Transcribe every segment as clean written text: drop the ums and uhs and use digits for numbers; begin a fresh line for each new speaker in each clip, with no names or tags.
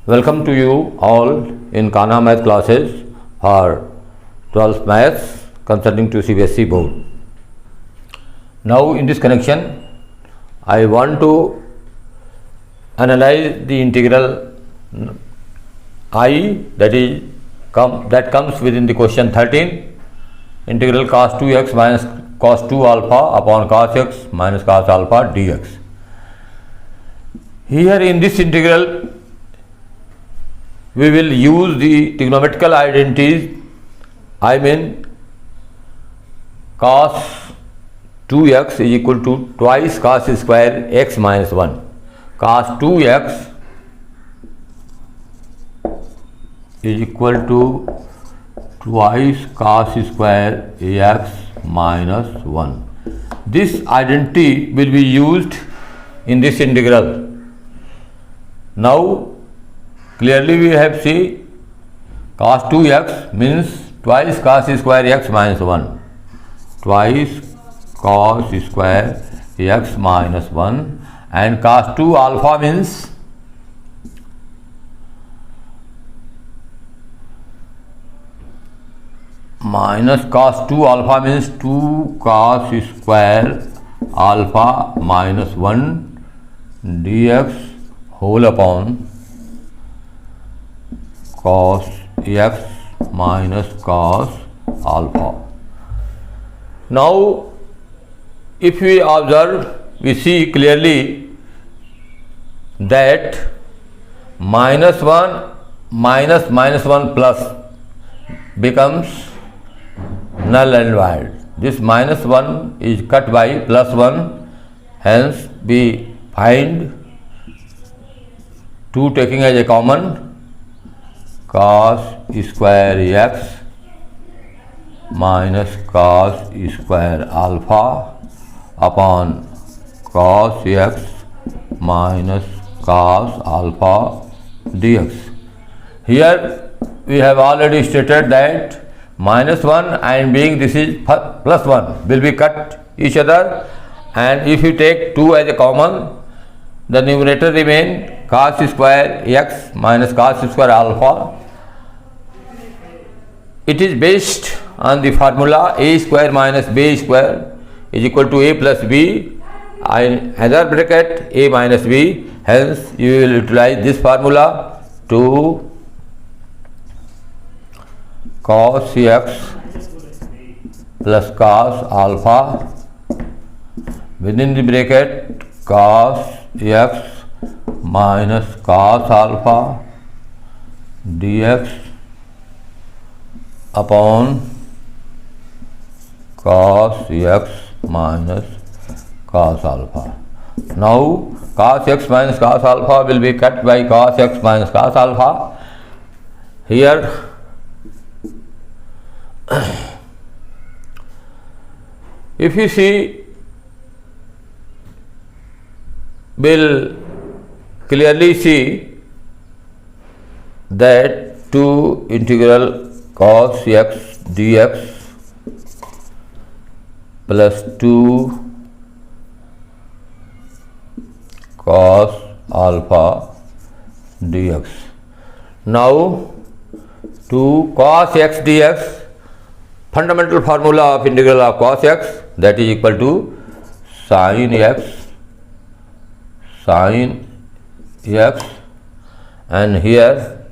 Welcome to you all in Kana Math classes for 12th Maths concerning to CBSE board. Now in this connection, I want to analyze the integral I that comes within the question 13, integral cos 2x minus cos 2 alpha upon cos x minus cos alpha dx. Here in this integral, we will use the trigonometrical identities. I mean cos 2x is equal to twice cos square x minus 1. Cos 2x is equal to twice cos square x minus 1. This identity will be used in this integral. Now clearly we have seen cos 2x means twice cos square x minus 1. Twice cos square x minus 1, and cos 2 alpha means minus cos 2 alpha means 2 cos square alpha minus 1 dx whole upon cos x minus cos alpha. Now if we observe, we see clearly that minus 1 minus minus 1 plus becomes null and void. This minus 1 is cut by plus 1, hence we find 2 taking as a common, cos square x minus cos square alpha upon cos x minus cos alpha dx. Here we have already stated that minus 1 and being this is plus 1 will be cut each other, and if you take 2 as a common, the numerator remain cos square x minus cos square alpha. It is based on the formula a square minus b square is equal to a plus b, in other bracket a minus b. Hence you will utilize this formula to cos x plus cos alpha within the bracket cos x minus cos alpha dx upon cos x minus cos alpha. Now cos x minus cos alpha will be cut by cos x minus cos alpha. Here if you see, will clearly see that 2 integral cos x dx plus 2 cos alpha dx. Now to cos x dx, fundamental formula of integral of cos x, that is equal to sin x, and here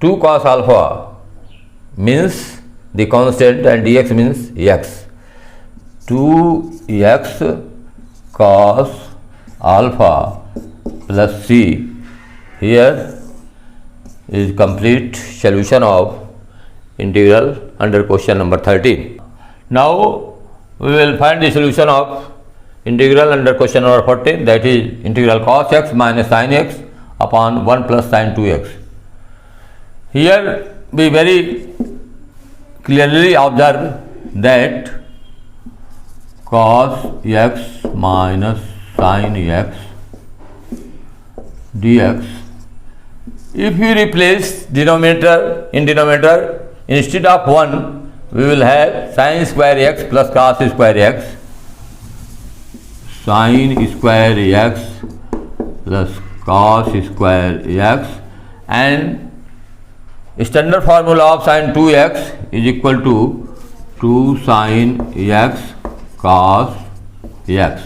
2 cos alpha means the constant and dx means x. 2x cos alpha plus c. Here is complete solution of integral under question number 13. Now we will find the solution of integral under question number 14, that is integral cos x minus sin x upon 1 plus sin 2x. Here we very clearly observe that cos x minus sin x dx, if we replace denominator in denominator, instead of 1 we will have sin square x plus cos square x, sin square x plus cos square x, and standard formula of sin 2x is equal to 2 sin x cos x.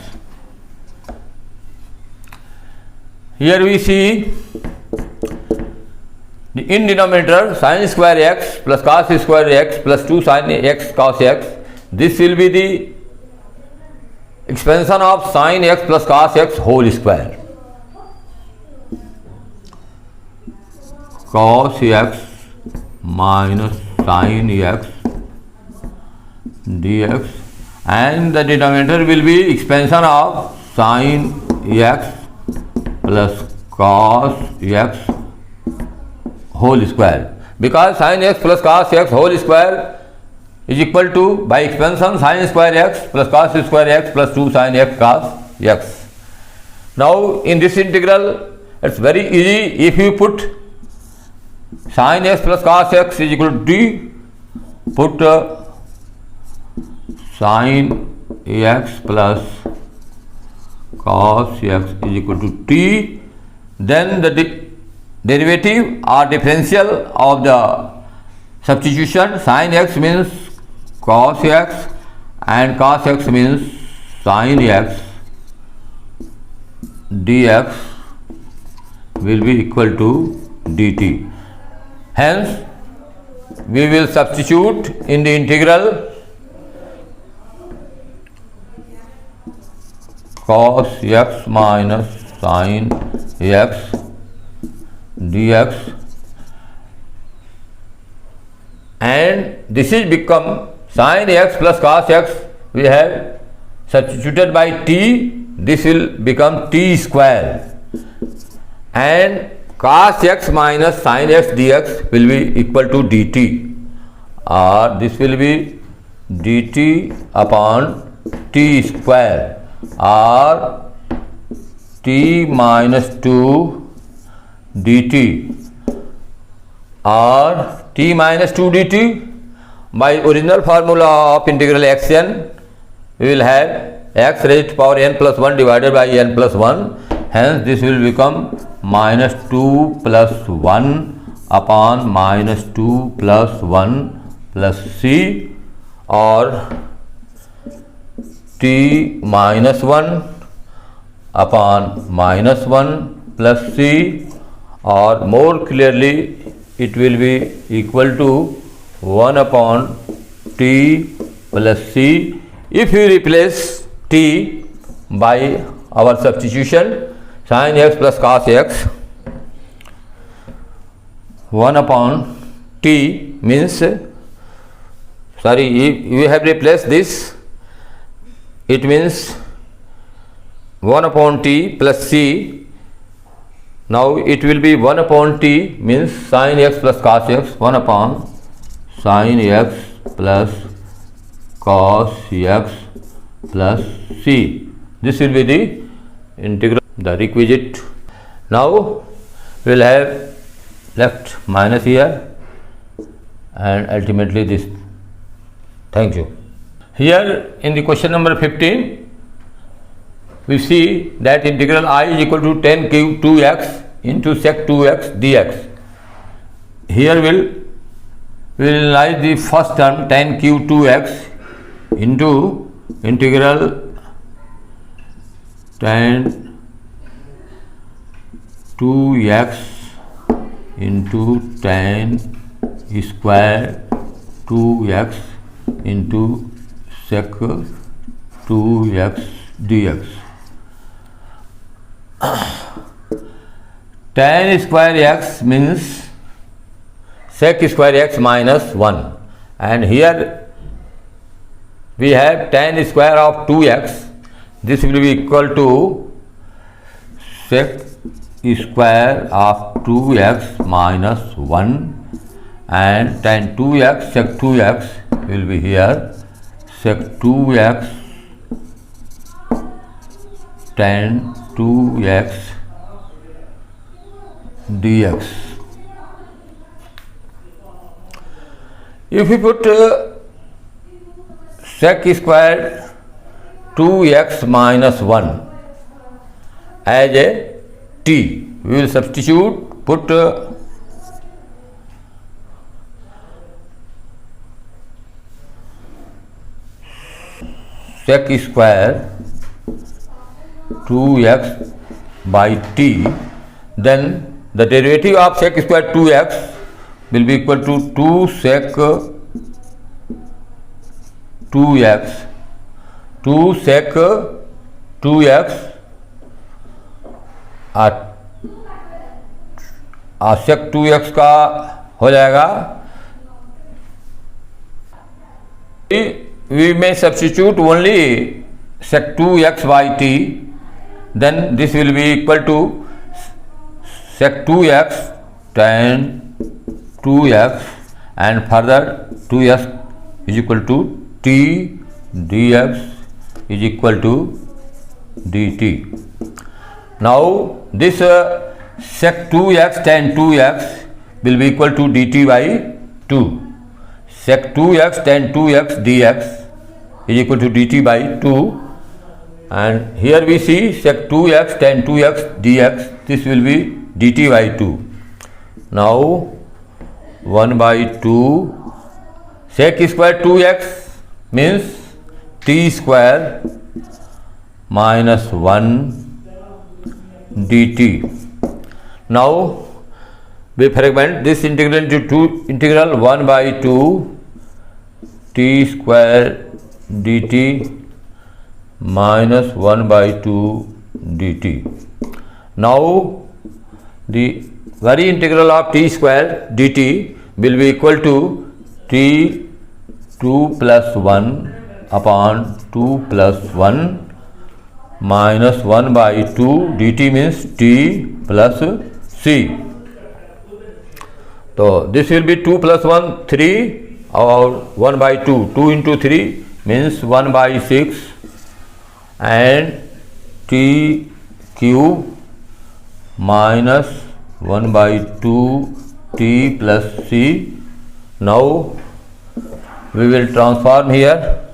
Here we see in denominator sin square x plus cos square x plus 2 sin x cos x. This will be the expansion of sin x plus cos x whole square. Cos x minus sin x dx, and the denominator will be expansion of sin x plus cos x whole square, because sin x plus cos x whole square is equal to, by expansion, sin square x plus cos square x plus 2 sin x cos x. Now in this integral it's very easy. If you put sin x plus cos x is equal to t, put sin x plus cos x is equal to t, then the derivative or differential of the substitution, sin x means cos x and cos x means sin x dx will be equal to dt. Hence, we will substitute in the integral cos x minus sin x dx, and this is become sin x plus cos x. We have substituted by t, this will become t square, and cos x minus sin x dx will be equal to dt, or this will be dt upon t square, or t minus 2 dt, or t minus 2 dt. By original formula of integral xn, we will have x raised to power n plus 1 divided by n plus 1. Hence this will become minus 2 plus 1 upon minus 2 plus 1 plus c, or t minus 1 upon minus 1 plus c, or more clearly it will be equal to 1 upon t plus c. If you replace t by our substitution sin x plus cos x, 1 upon t means, sorry, if you have replaced this, it means 1 upon t plus c. Now it will be 1 upon t means sin x plus cos x, 1 upon sin x plus cos x plus c. This will be the integral, the requisite. Now we will have left minus here, and ultimately this. Thank you. Here in the question number 15, we see that integral I is equal to tan cube 2x into sec 2x dx. Here we will analyze the first term, tan cube 2x into integral tan 2x into tan square 2x into sec 2x dx. Tan square x means sec square x minus 1, and here we have tan square of 2x. This will be equal to sec square of 2x minus 1, and tan 2x sec 2x will be here sec 2x tan 2x dx. If we put sec square 2x minus 1 as a t, we will substitute, put sec square 2x by t, then the derivative of sec square 2x will be equal to 2 sec 2x 2 sec 2x sec 2x का हो जाएगा. We may substitute only sec 2x by t, then this will be equal to sec 2x tan 2x and further 2x is equal to t dx is equal to dt. Now this sec 2x tan 2x will be equal to dt by 2. Sec 2x tan 2x dx is equal to dt by 2, and here we see sec 2x tan 2x dx, this will be dt by 2. Now 1 by 2 sec square 2x means t square minus 1 dt. Now we fragment this integral into integral 1 by 2 t square dt minus 1 by 2 dt. Now the very integral of t square dt will be equal to t 2 plus 1 upon 2 plus 1 minus 1 by 2 dt means t plus c. So this will be 2 plus 1 3 or 1 by 2, 2 into 3 means 1 by 6 and t cube minus 1 by 2 t plus c. Now we will transform here.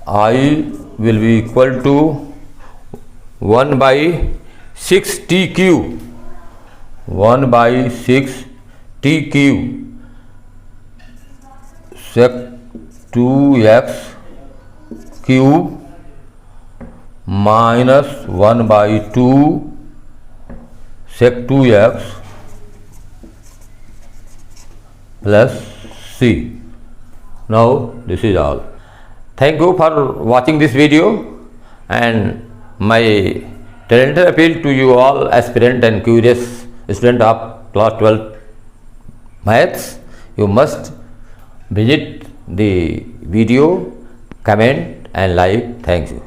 I will be equal to 1 by 6 t cube, 1 by 6 t cube sec 2x cube minus 1 by 2 sec 2x plus c. Now this is all. Thank you for watching this video, and my talented appeal to you all aspirant and curious student of class 12 maths, you must visit the video, comment and like. Thank you.